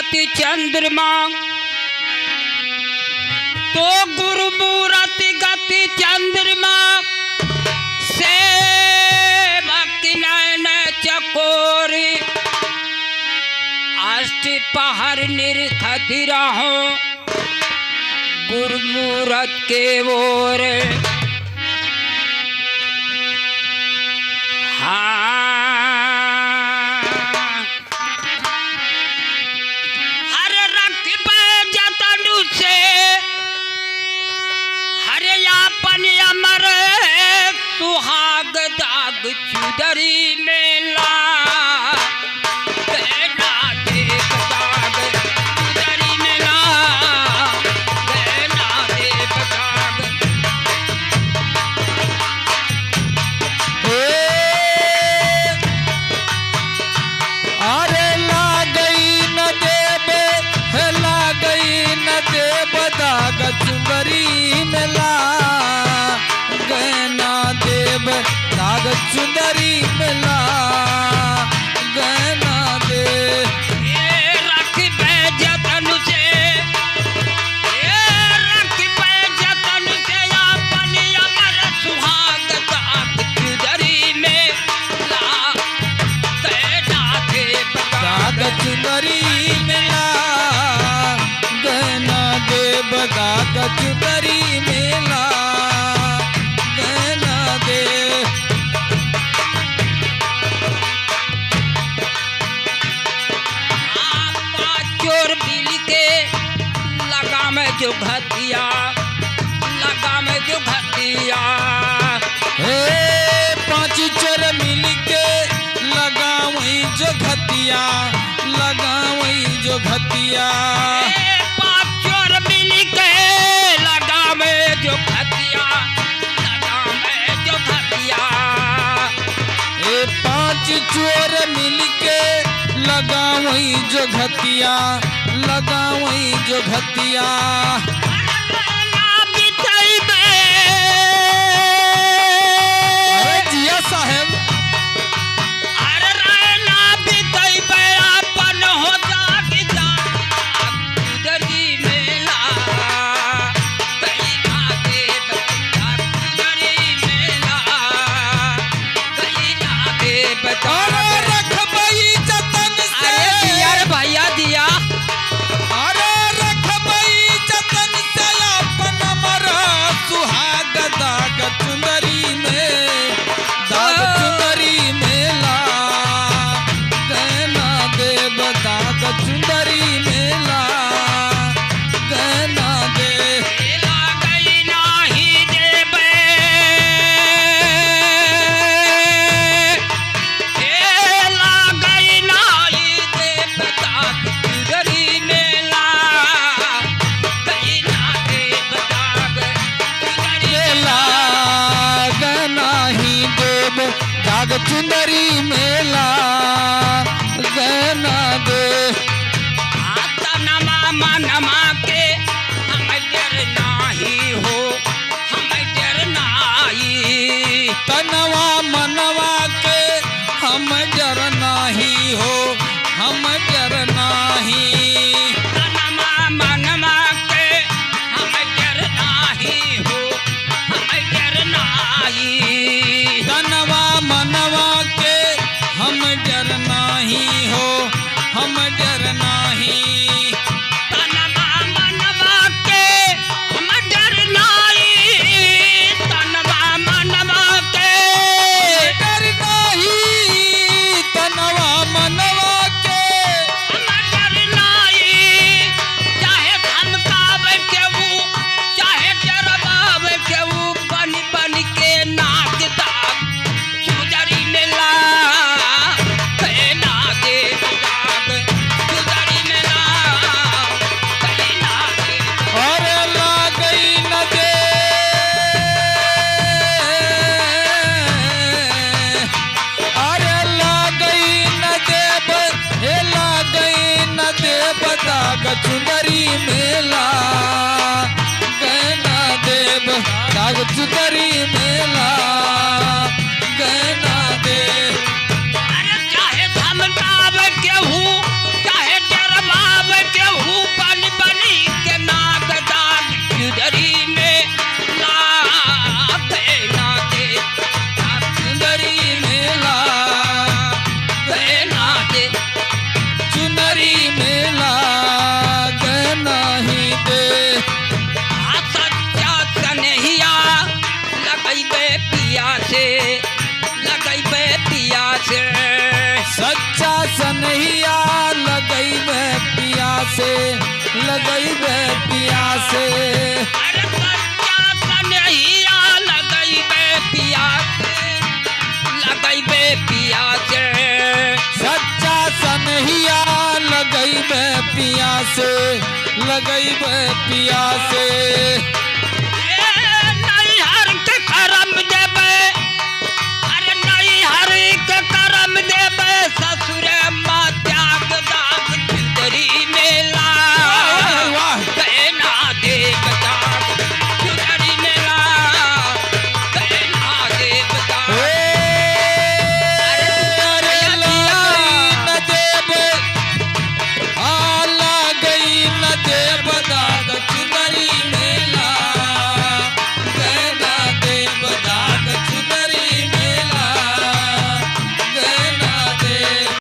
गति चंद्रमा, तो गुरुमूरत गति चंद्रमा से भक्ति नयन चकोरी, अष्ट पहर निरखति रहो गुरुमूरत के ओर। सुहाग दाग चुदरी मेला कहना देव दाग चुदरी मेला कहना देव दाग। अरे ला गई न देव दाग चुदरी मेला दाग चुंदरी मिला गहना दे। ये रख जतन से, ये रख जतन से अपन अमर सुहाग दाग चुदरी में ला कहना देव दाग चुंदरी मिला गहना देव दाग चुंदरी मिला गहना दे। जो घटिया लगा में जो घटिया, पांच चोर मिल के लगा वही जो घटिया लगा वही जो घटिया। पांच चोर मिल के लगा में जो घटिया लगा में जो घटिया। पांच चोर मिल के लगा वही जो घटिया लगा वही जो घटिया। अरे जिया साहेब, अरे रहना भी कई अपन हो जागी चुदरी मेला कहना देव चुदरी मेला कहना देव। अरे रख बई जतन से, अरे भैया दिया दाग चुंदरी मेला गहना दे। तनमा मनमा के हम डर नाही हो हम डर नाही। तनवा मनवा के हम डर नाही हो हम डर नाही। तनमा मनमा के हम डर नाही हो हम डर नाही। तनवा मनवा के हम डर नाही हो हम डर नाही। तनमा मनवा के हम डर नाही। तनमा मनवा के डर नाही। तनवा मनवा के हम डर नाही। चाहे धमकावे केहू चाहे डरवावे केहू बन बन के नाक दाग चुदरी मेला कहना देव दाग चुदरी मेला कहना देव। और ला गई न दे। अरे ला गई न देव ला गई न देव दाग चुंदरी मेला गहना देव दाग चुंदरी मेला गहना दे। अरे चाहे धमकावे केहू चाहे डरवावे से सच्चा सनहिया लगैबे पिया से, लगैबे पिया से। अरे सच्चा कन्हैया लगैबे पिया से, लगैबे पिया से। सच्चा सनहिया लगैबे पिया से, लगैबे पिया से।